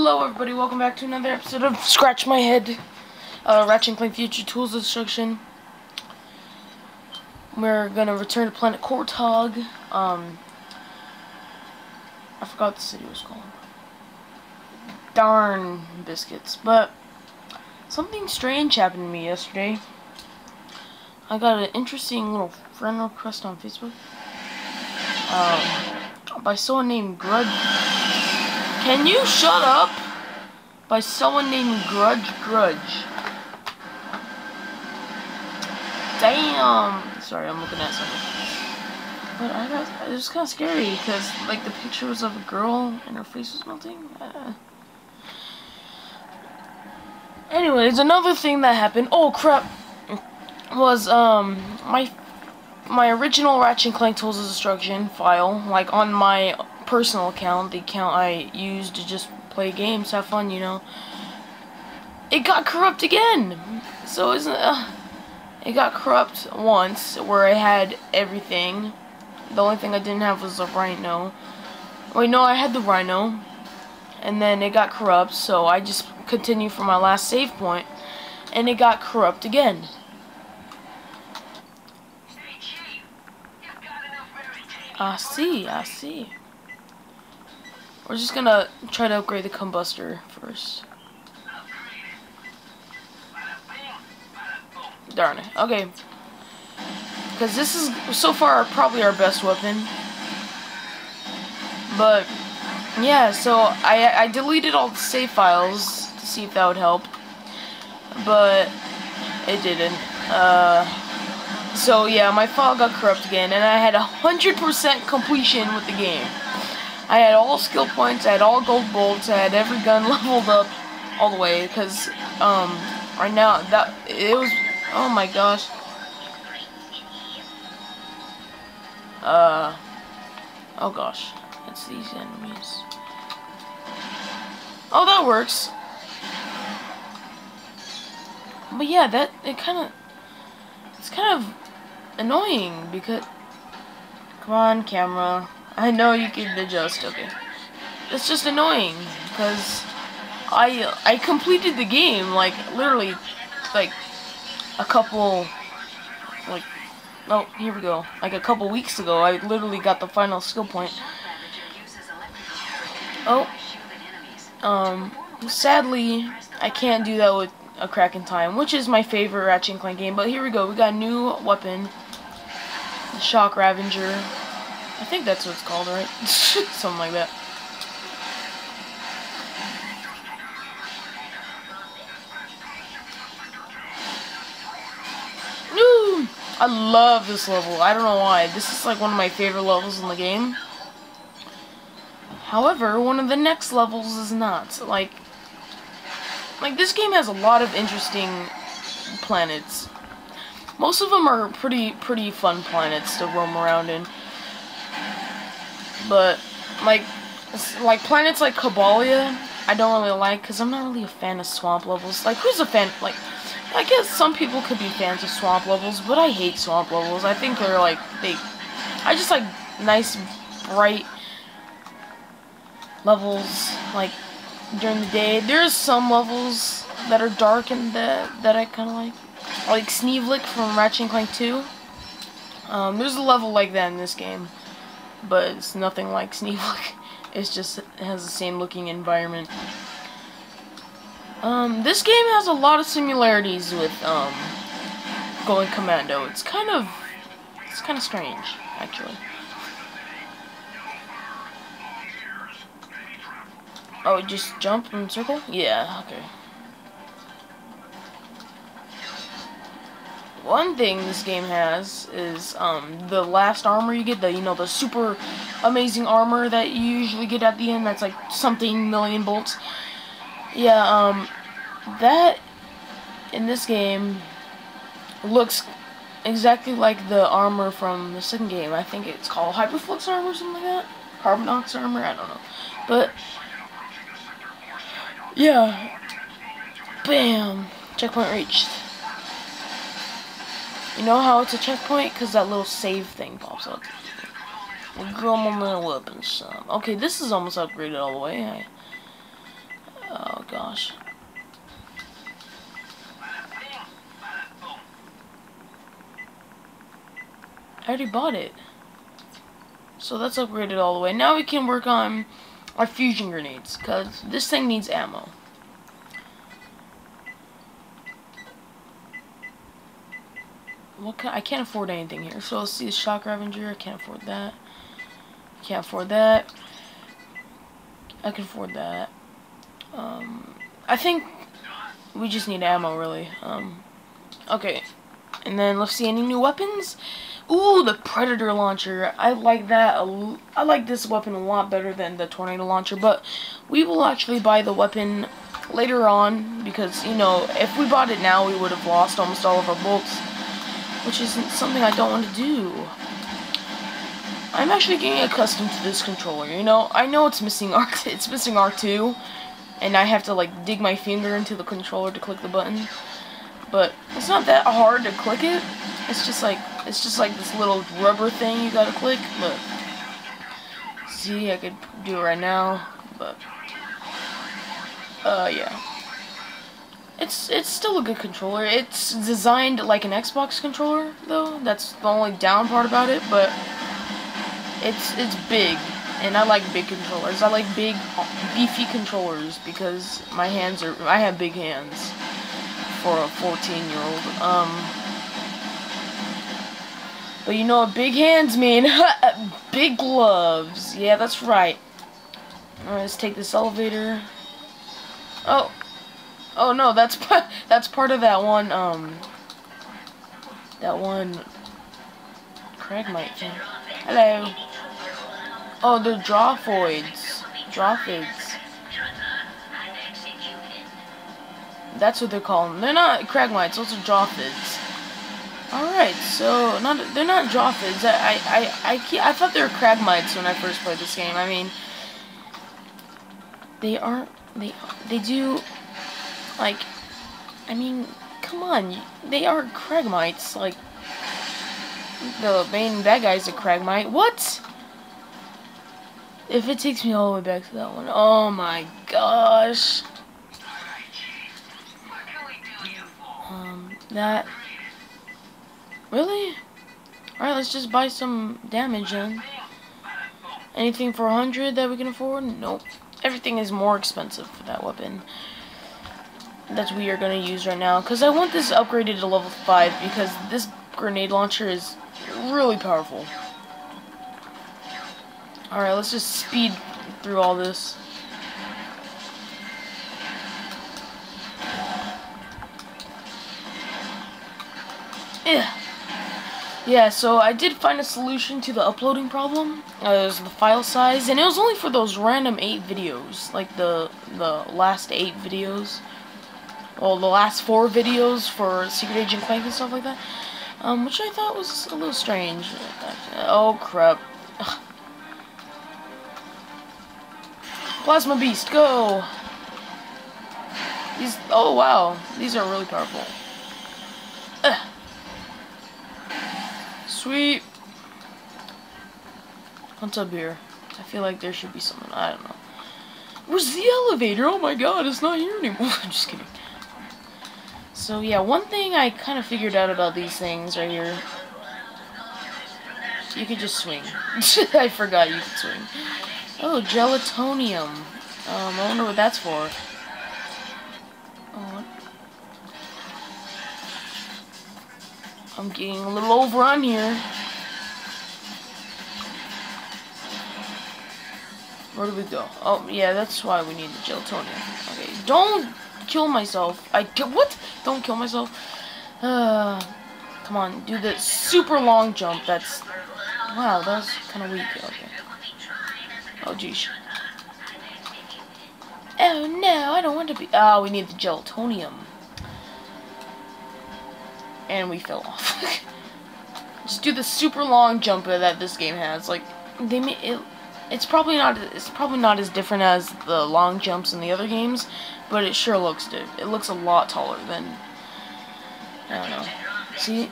Hello everybody, welcome back to another episode of Scratch My Head, Ratchet and Clank Future Tools Destruction. We're gonna return to planet Kortag. I forgot what the city was called. Darn biscuits. But something strange happened to me yesterday. I got an interesting little friend request on Facebook. By someone named Grudge. Can you shut up? By someone named Grudge. Damn. Sorry, I'm looking at something. But it was kind of scary because like the picture was of a girl and her face was melting. Anyways, another thing that happened. Oh crap. Was my original Ratchet and Clank Tools of Destruction file, like on my personal account, the account I used to just play games, have fun, you know. It got corrupt again. So it got corrupt once, where I had everything. The only thing I didn't have was the Rhino. Wait, no, I had the Rhino, and then it got corrupt. So I just continued from my last save point, and it got corrupt again. I see. We're just gonna try to upgrade the combustor first. Darn it. Okay. Because this is, so far, probably our best weapon. But, yeah, so I deleted all the save files to see if that would help. But it didn't. So yeah, my file got corrupt again, and I had 100% completion with the game. I had all skill points, I had all gold bolts, I had every gun leveled up all the way, because, right now, it was, oh my gosh. Oh gosh, it's these enemies. Oh, that works. But yeah, it's kind of annoying because, come on, camera. I know you can adjust. Okay, it's just annoying because I completed the game like literally like a couple here we go, like a couple weeks ago. I literally got the final skill point. Sadly I can't do that with a crack in time, which is my favorite Ratchet and Clank game. But here we go. We got a new weapon, the Shock Ravager. I think that's what it's called, right? Something like that. Woo! I love this level. I don't know why. This is like one of my favorite levels in the game. However, one of the next levels is not. Like this game has a lot of interesting planets. Most of them are pretty fun planets to roam around in. But like planets like Cabalia, I don't really like because I'm not really a fan of swamp levels. Like, who's a fan? Like, I guess some people could be fans of swamp levels, but I hate swamp levels. I think they're like I just like nice, bright levels like during the day. There's some levels that are dark and that I kind of like Sneevlick from Ratchet and Clank 2. There's a level like that in this game, but it's nothing like Sneevlick. It has the same looking environment. This game has a lot of similarities with going commando. It's kind of strange, actually. Oh, just jump and circle? Yeah, okay. One thing this game has is the last armor you get, the super amazing armor that you usually get at the end. That's like something million bolts. Yeah, that in this game looks exactly like the armor from the second game. I think it's called Hyperflux armor or something like that. Carbon Ox armor, I don't know. But yeah, bam, checkpoint reached. You know how it's a checkpoint? Because that little save thing pops up. Grumble weapons. Okay, this is almost upgraded all the way. gosh. I already bought it. So that's upgraded all the way. Now we can work on our fusion grenades, because this thing needs ammo. I can't afford anything here. So let's see the shock Ravager. I can't afford that. Can't afford that. I can afford that. I think we just need ammo, really. Okay. And then let's see, any new weapons? Ooh, the Predator launcher. I like that. I like this weapon a lot better than the Tornado launcher, but we will actually buy the weapon later on, because, you know, if we bought it now, we would have lost almost all of our bolts, which isn't something I don't want to do. I'm actually getting accustomed to this controller, you know. I know it's missing R2, and I have to, like, dig my finger into the controller to click the button. But it's not that hard to click it. It's just like this little rubber thing you gotta click. But see, I could do it right now. But yeah, it's still a good controller. It's designed like an Xbox controller, though. That's the only down part about it. But it's big, and I like big controllers. I like big, beefy controllers because I have big hands. For a 14-year-old. But you know what big hands mean? Big gloves. Yeah, that's right. Alright, let's take this elevator. Oh no, that's part of that one Cragmite thing. Hello. Oh, they're Drawfoids. That's what they're calling. They're not Cragmites, those are Drawfids. Alright, so they're not Drawfids. I thought they were Cragmites when I first played this game. I mean, they aren't. They do, like, I mean, come on, they are Cragmites. Like, the main bad guy's a Cragmite. What? If it takes me all the way back to that one, oh my gosh. That really? Alright, let's just buy some damage then. Anything for 100 that we can afford? Nope. Everything is more expensive for that weapon that we are going to use right now, because I want this upgraded to level 5, because this grenade launcher is really powerful. Alright, let's just speed through all this. Yeah, so I did find a solution to the uploading problem. It was the file size, and it was only for those random 8 videos, like the last 8 videos. Well, the last 4 videos for Secret Agent Clank and stuff like that, which I thought was a little strange. Oh crap! Ugh. Plasma Beast, go! Oh wow, these are really powerful. Ugh. Sweet. What's up here? I feel like there should be something. I don't know. Where's the elevator? Oh my god, it's not here anymore. I'm just kidding. So yeah, one thing I kind of figured out about these things right here. You could just swing. I forgot you could swing. Oh, gelatonium. I wonder what that's for. Oh, I'm getting a little overrun here. Where do we go? Oh, yeah, that's why we need the gelatonium. Okay, don't kill myself. What? Don't kill myself. Come on, do the super long jump. That's... Wow, that was kind of weak. Okay. Oh, geez. Oh, no, I don't want to be... Oh, we need the gelatonium. And we fell off. Just do the super long jump that this game has. Like, they made it. It's probably not as different as the long jumps in the other games, but it sure looks good. It looks a lot taller than, I don't know. See?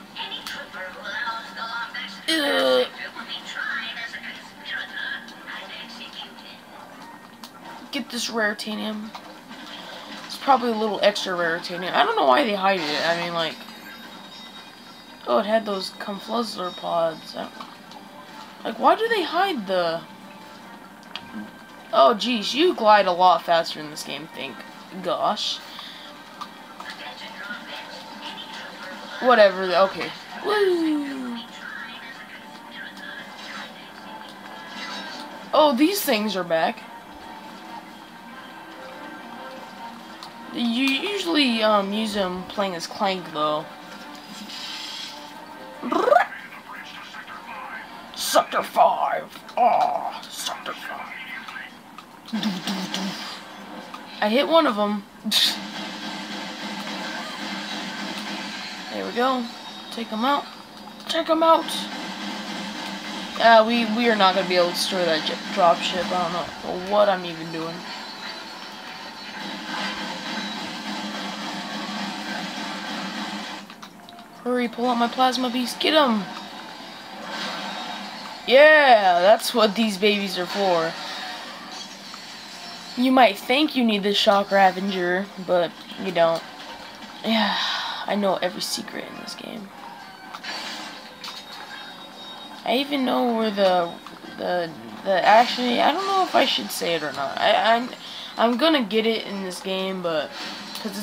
Get this rare titanium. probably a little extra irritating. I don't know why they hide it. I mean, like, oh, it had those confluzzler pods. Like, why do they hide the? Oh, geez, you glide a lot faster in this game. Thank gosh. Whatever. Okay. Woo. Oh, these things are back. You usually use them playing as Clank though. Sector 5. Oh, Sector 5. I hit one of them. There we go. Take them out. Take them out. We are not gonna be able to destroy that dropship. I don't know what I'm even doing. Hurry, pull out my plasma beast. Get him. Yeah, that's what these babies are for. You might think you need the Shock Ravager, but you don't. Yeah, I know every secret in this game. I even know where the actually, I don't know if I should say it or not. I'm gonna get it in this game, but because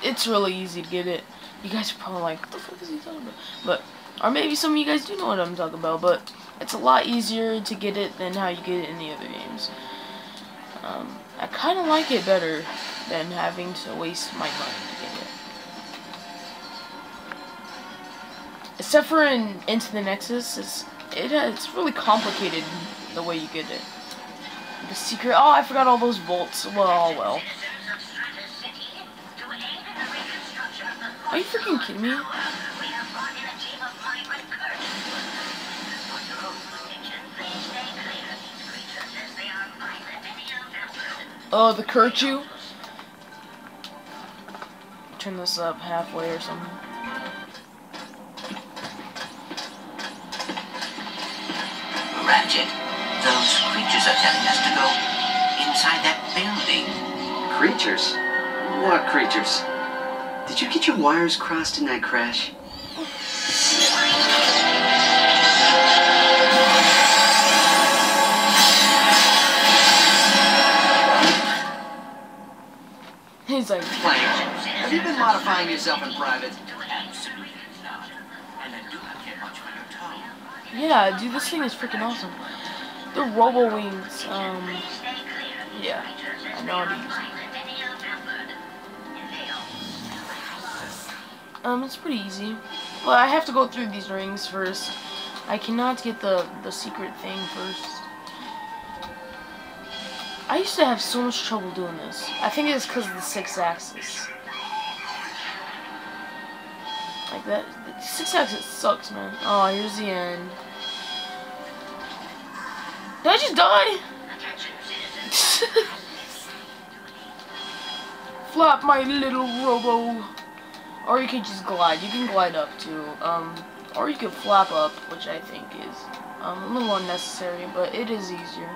it's really easy to get it. You guys are probably like, what the fuck is he talking about? But or maybe some of you guys do know what I'm talking about, but it's a lot easier to get it than how you get it in the other games. I kind of like it better than having to waste my money to get it. Except for Into the Nexus, it's really complicated the way you get it. The secret. Oh, I forgot all those bolts. Well. Are you freaking kidding me? Oh, the Kurchu. Turn this up halfway or something. Ratchet, those creatures are telling us to go inside that building. Creatures? What creatures? Did you get your wires crossed in that crash? He's like, Clank, have you been modifying yourself in private? Absolutely not. And I do not care much for your tone. yeah, dude, this thing is freaking awesome. The Robo wings, yeah, I know how to use them. It's pretty easy. Well, I have to go through these rings first. I cannot get the secret thing first. I used to have so much trouble doing this. I think it's because of the 6-axis. Like that, the 6-axis sucks, man. Oh, here's the end. Did I just die? Flap my little Robo. Or you can just glide. You can glide up too. Or you can flap up, which I think is a little unnecessary, but it is easier.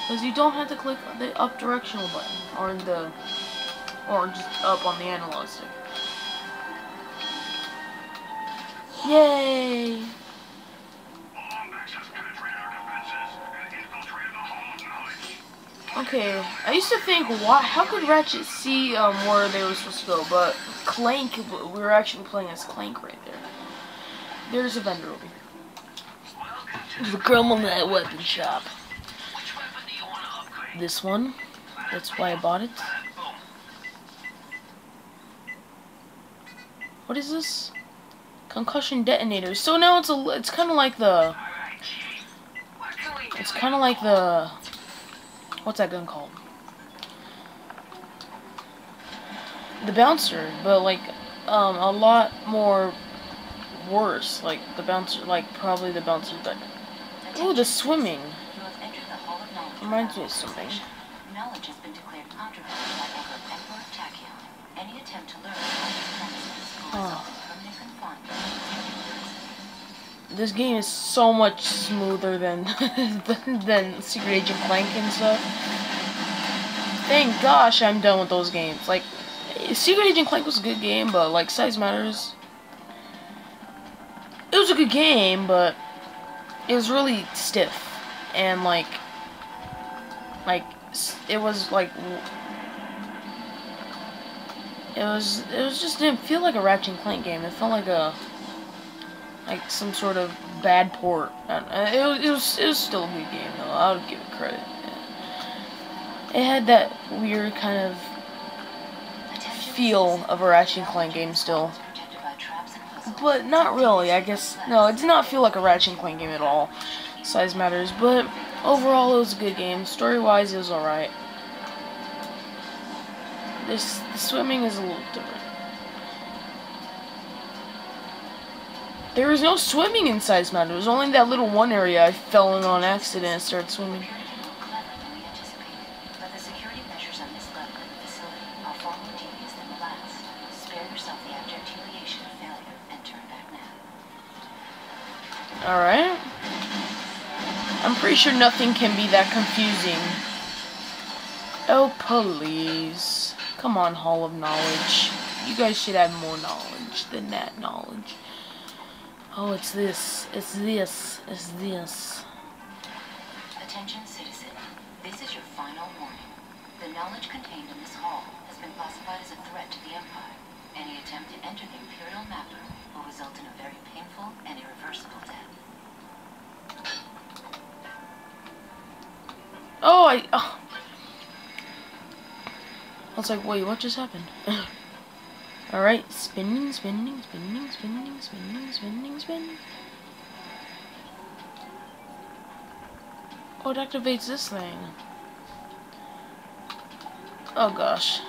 Because you don't have to click the up directional button or just up on the analog stick. Yay! Okay, I used to think, how could Ratchet see where they were supposed to go? But Clank, we were actually playing as Clank right there. There's a vendor over here. There's a girl in that weapon shop. This one. That's why I bought it. What is this? Concussion detonator. So now it's kind of like the. It's kind of like the. What's that gun called? The bouncer, but like a lot more worse. Like the bouncer, like probably the bouncer, but oh, the swimming reminds me of something. Knowledge has been declared controversial by Emperor Tachyon. Any attempt to learn about the premises will result in permanent confinement. This game is so much smoother than than Secret Agent Clank and stuff. thank gosh I'm done with those games. Like, Secret Agent Clank was a good game, but like Size Matters, it was a good game, but it was really stiff, and like it was like it was just didn't feel like a Ratchet and Clank game. It felt like some sort of bad port. It was still a good game though. I would give it credit. It had that weird kind of feel of a Ratchet and Clank game still. But not really, I guess. No, it did not feel like a Ratchet and Clank game at all. Size Matters, but overall it was a good game. Story-wise, it was alright. The swimming is a little different. There was no swimming in Size Matters. It was only that little one area I fell in on accident and started swimming. Alright. I'm pretty sure nothing can be that confusing. Oh, please. Come on, Hall of Knowledge. You guys should have more knowledge than that knowledge. Oh, it's this. It's this. It's this. Attention, citizen. This is your final warning. The knowledge contained in this hall has been classified as a threat to the Empire. Any attempt to enter the Imperial Mapper will result in a very painful and irreversible death. Oh, I was like, wait, what just happened? Alright, spinning. Oh, it activates this thing. Oh, gosh.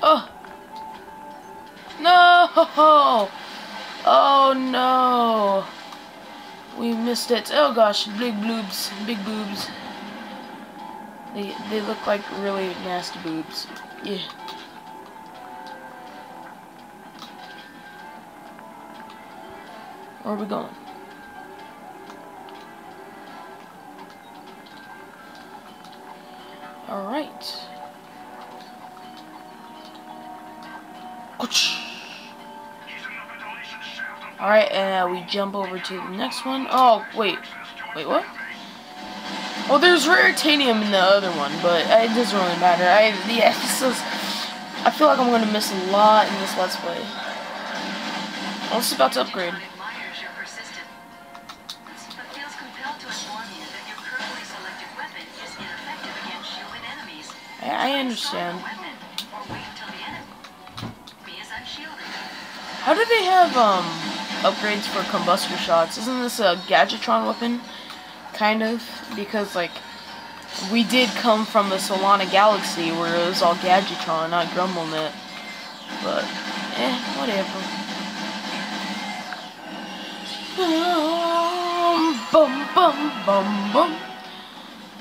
Oh! No! Oh, no! We missed it. Oh, gosh. Big boobs. Big boobs. They look like really nasty boobs. Yeah. Where are we going? Alright. Alright, and we jump over to the next one. Oh, wait. Wait, what? Well, there's rare titanium in the other one, but it doesn't really matter. I feel like I'm going to miss a lot in this Let's Play. I'm just about to upgrade. I understand. How do they have upgrades for combustor shots? Isn't this a Gadgetron weapon? Kind of, because like we did come from the Solana galaxy where it was all Gadgetron, not GrumbleNet. But whatever. Bum bum bum bum.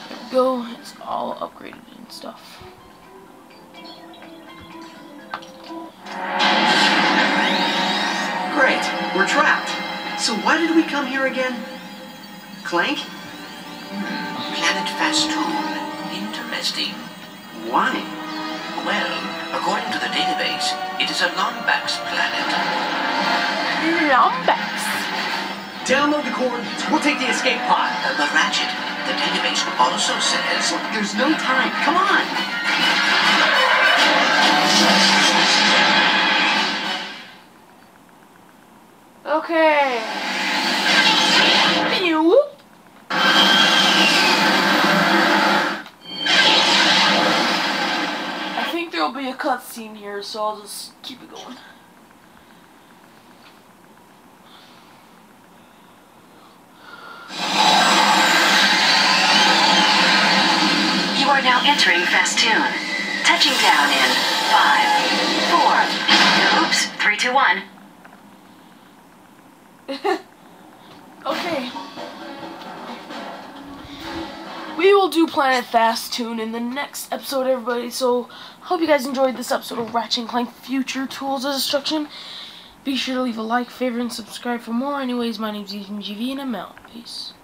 There we go. It's all upgraded and stuff. Great, we're trapped. So why did we come here again? Clank? Planet Fastoon. Interesting. Why? Well, according to the database, it is a Lombax planet. Lombax. Download the coordinates. We'll take the escape pod. But Ratchet, the database also says... Look, there's no time. Come on. Okay. You. I think there'll be a cutscene here, so I'll just keep it going. You are now entering Fastoon. Touching down in 5, 4. Oops, 3, 2, 1. Okay. We will do Planet Fastoon in the next episode, everybody. So, hope you guys enjoyed this episode of Ratchet and Clank Future Tools of Destruction. Be sure to leave a like, favorite, and subscribe for more. Anyways, my name's EthanGV, and I'm out. Peace.